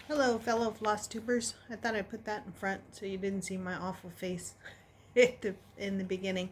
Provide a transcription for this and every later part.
Hello, fellow FlossTubers. I thought I'd put that in front so you didn't see my awful face in the beginning.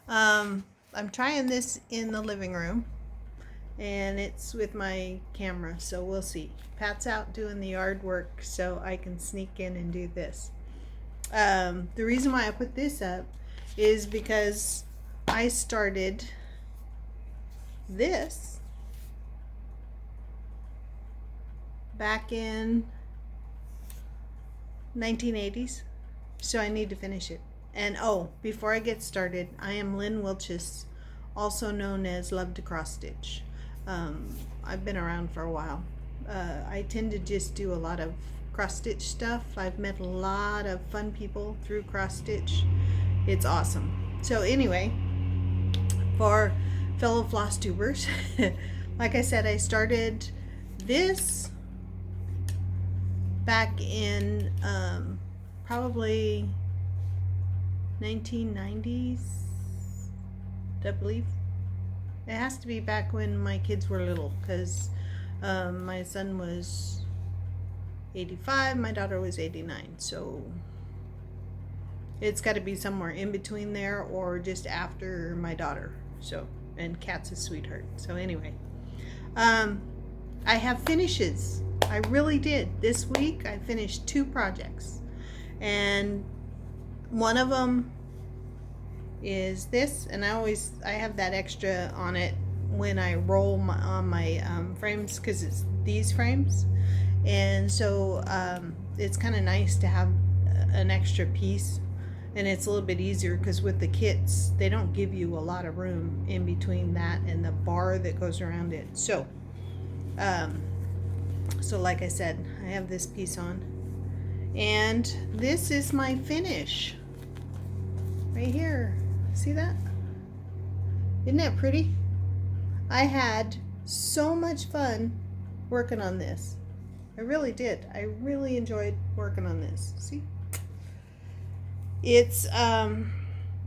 I'm trying this in the living room, and it's with my camera, so we'll see. Pat's out doing the yard work, so I can sneak in and do this. The reason why I put this up is because I started this back in 1980s, so I need to finish it. And oh, before I get started, I am Lynn Wiltzius, also known as Love to Cross Stitch. I've been around for a while. I tend to just do a lot of cross stitch stuff. I've met a lot of fun people through cross stitch. It's awesome. So anyway, for fellow floss tubers, like I said, I started this back in probably 1990s, I believe. It has to be back when my kids were little, because my son was 85, my daughter was 89, so it's got to be somewhere in between there or just after my daughter. So, and Kat's a sweetheart. So anyway, I have finishes. I really did. This week I finished 2 projects, and one of them is this, and I have that extra on it when I roll on my frames, because it's these frames, and so it's kind of nice to have an extra piece, and it's a little bit easier because with the kits they don't give you a lot of room in between that and the bar that goes around it. So like I said, I have this piece on, and this is my finish right here. See that? Isn't that pretty? I had so much fun working on this. I really did. I really enjoyed working on this. See? It's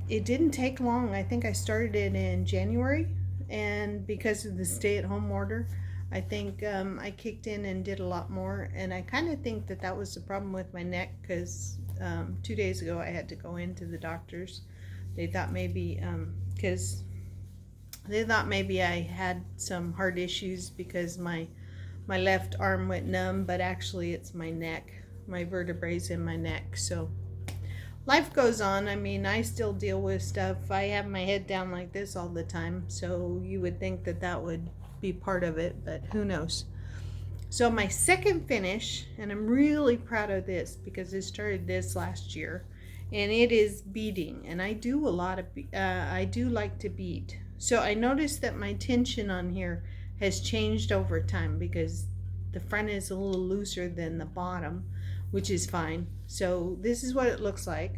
it didn't take long. I think I started it in January, and because of the stay-at-home order, I think I kicked in and did a lot more, and I kind of think that was the problem with my neck, because 2 days ago I had to go into the doctor's. They thought maybe because they thought maybe I had some heart issues because my left arm went numb, but actually it's my neck, my vertebrae in my neck. So life goes on. I mean, I still deal with stuff. I have my head down like this all the time, so you would think that would be part of it, but who knows. So my second finish, and I'm really proud of this because I started this last year, and it is beading, and I do a lot of I do like to bead. So I noticed that my tension on here has changed over time, because the front is a little looser than the bottom, which is fine. So this is what it looks like.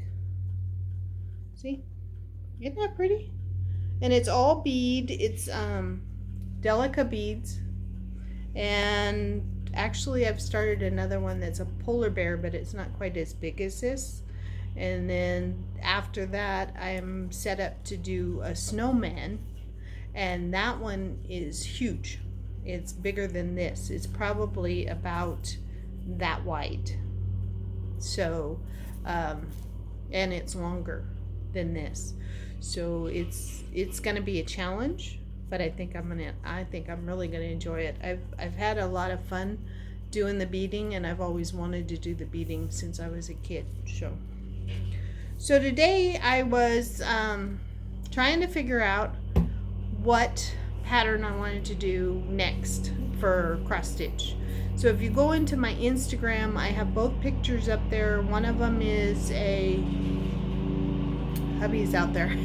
See? Isn't that pretty? And it's all bead. It's Delica beads. And actually I've started another one that's a polar bear, but it's not quite as big as this. And then after that I'm set up to do a snowman, and that one is huge. It's bigger than this. It's probably about that wide. So and it's longer than this. So it's gonna be a challenge, but I think I'm really gonna enjoy it. I've had a lot of fun doing the beading, and I've always wanted to do the beading since I was a kid. So today I was trying to figure out what pattern I wanted to do next for cross stitch. So if you go into my Instagram, I have both pictures up there. One of them is hubby's out there.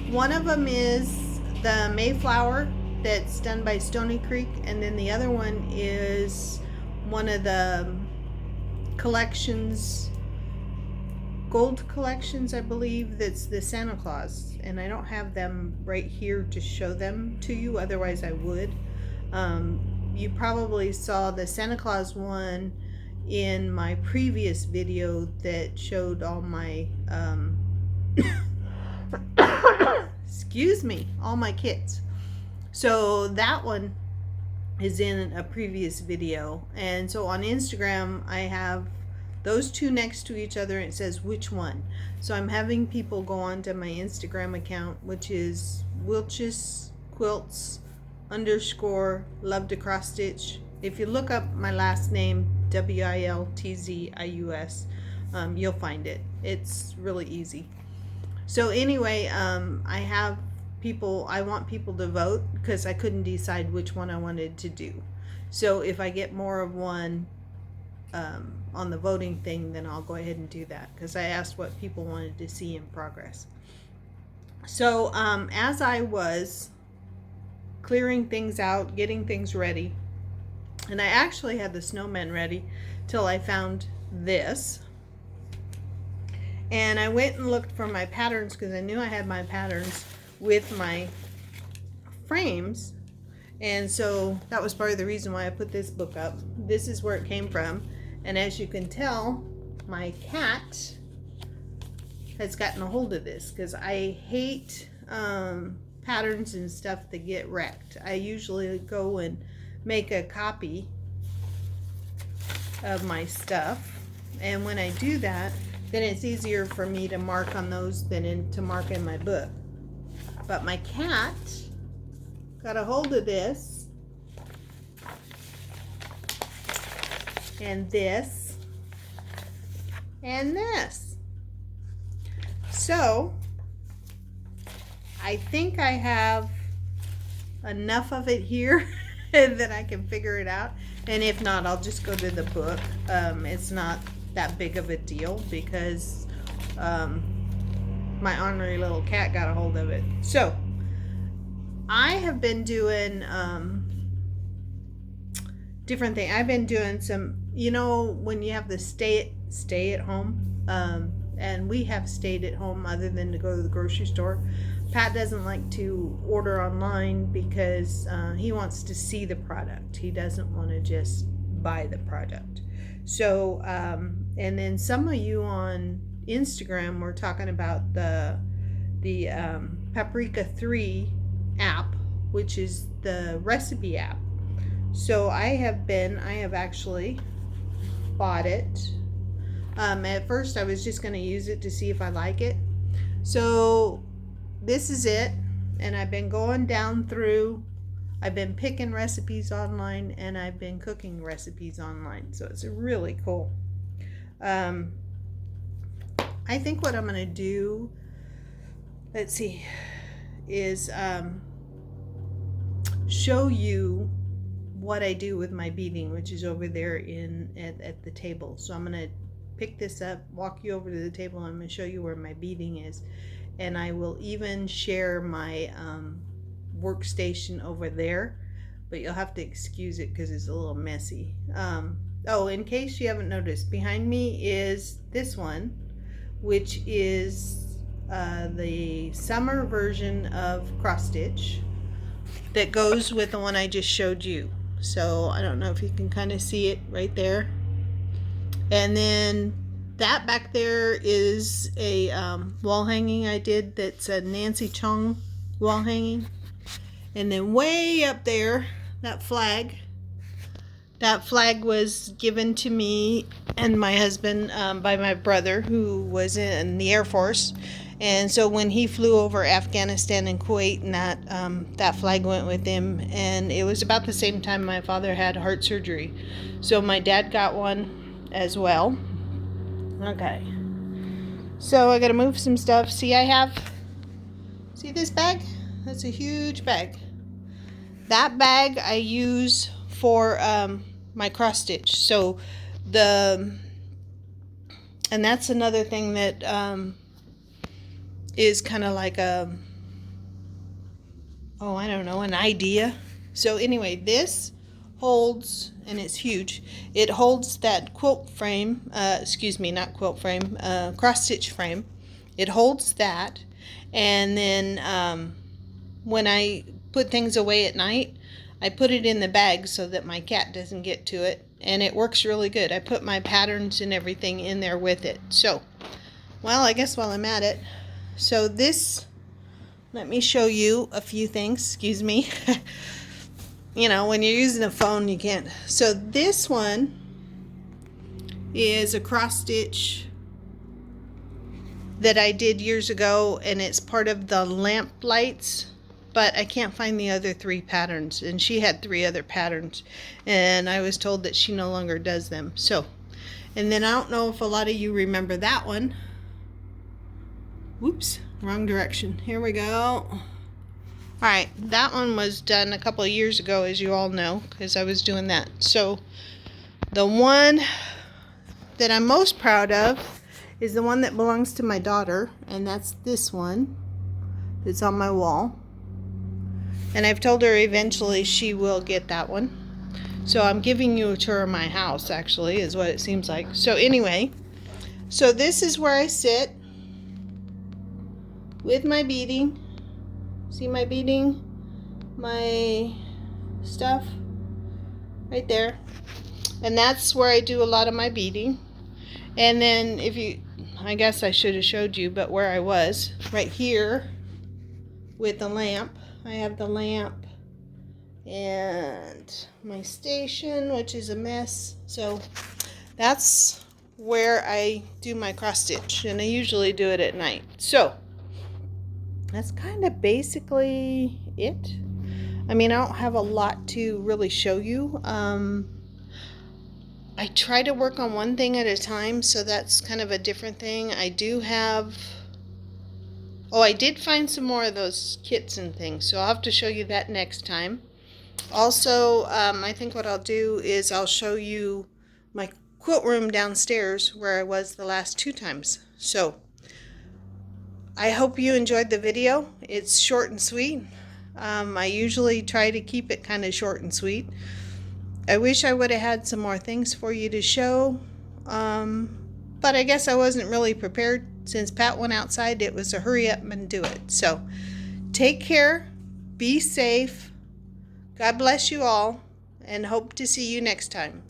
One of them is the Mayflower that's done by Stony Creek, and then the other one is one of the collections, gold collections, I believe, that's the Santa Claus, and I don't have them right here to show them to you, otherwise I would. You probably saw the Santa Claus one in my previous video that showed all my excuse me, all my kits. So that one is in a previous video. And so on Instagram, I have those two next to each other and it says which one. So I'm having people go onto my Instagram account, which is Wiltzius quilts _ love to cross stitch. If you look up my last name, Wiltzius, you'll find it. It's really easy. So anyway, I have people, I want people to vote because I couldn't decide which one I wanted to do. So if I get more of one on the voting thing, then I'll go ahead and do that, because I asked what people wanted to see in progress. So as I was clearing things out, getting things ready, and I actually had the snowman ready till I found this. And I went and looked for my patterns because I knew I had my patterns with my frames. And so that was part of the reason why I put this book up. This is where it came from. And as you can tell, my cat has gotten a hold of this because I hate patterns and stuff that get wrecked. I usually go and make a copy of my stuff. And when I do that, then it's easier for me to mark on those than to mark in my book. But my cat got a hold of this and this and this. So I think I have enough of it here that I can figure it out. And if not, I'll just go to the book. It's not that big of a deal because my ornery little cat got a hold of it. So I have been doing different things. I've been doing some, you know, when you have the stay at home, and we have stayed at home other than to go to the grocery store. Pat doesn't like to order online because he wants to see the product. He doesn't want to just buy the product. So, and then some of you on Instagram were talking about the Paprika 3 app, which is the recipe app. So I have actually bought it. At first I was just going to use it to see if I like it. So this is it, and I've been going down through, I've been picking recipes online and I've been cooking recipes online. So it's really cool. I think what I'm going to do, let's see, is show you what I do with my beading, which is over there at the table. So I'm going to pick this up, walk you over to the table, and I'm going to show you where my beading is. And I will even share my workstation over there, but you'll have to excuse it because it's a little messy. Oh, in case you haven't noticed, behind me is this one, which is the summer version of cross stitch that goes with the one I just showed you. So I don't know if you can kind of see it right there. And then that back there is a wall hanging I did that's a Nancy Chung wall hanging. And then way up there, that flag was given to me and my husband by my brother, who was in the Air Force. And so when he flew over Afghanistan and Kuwait, and that flag went with him. And it was about the same time my father had heart surgery. So my dad got one as well. Okay. So I gotta move some stuff. See this bag? That's a huge bag. That bag I use for my cross stitch. So and that's another thing that is kind of like an idea. So anyway, this holds, and it's huge, it holds that quilt frame, cross stitch frame. It holds that, and then when I put things away at night, I put it in the bag so that my cat doesn't get to it, and it works really good. I put my patterns and everything in there with it. So, well, I guess while I'm at it, so this, let me show you a few things, excuse me. you know, when you're using a phone, you can't. So this one is a cross stitch that I did years ago, and it's part of the lamp lights, but I can't find the other 3 patterns, and she had 3 other patterns, and I was told that she no longer does them. So, and then I don't know if a lot of you remember that one. Whoops, wrong direction. Here we go. Alright, that one was done a couple of years ago, as you all know, because I was doing that. So, the one that I'm most proud of is the one that belongs to my daughter, and that's this one that's on my wall. And I've told her eventually she will get that one. So I'm giving you a tour of my house, actually, is what it seems like. So anyway, so this is where I sit with my beading. See my beading? My stuff right there. And that's where I do a lot of my beading. And then if you, I guess I should have showed you, but where I was, right here with the lamp. I have the lamp and my station, which is a mess. So that's where I do my cross stitch, and I usually do it at night. So that's kind of basically it. I mean, I don't have a lot to really show you. I try to work on one thing at a time, so that's kind of a different thing. I do have, oh, I did find some more of those kits and things, so I'll have to show you that next time. Also, I think what I'll do is I'll show you my quilt room downstairs where I was the last 2 times. So I hope you enjoyed the video. It's short and sweet. I usually try to keep it kind of short and sweet. I wish I would have had some more things for you to show, but I guess I wasn't really prepared. Since Pat went outside, it was a hurry up and do it. So take care, be safe, God bless you all, and hope to see you next time.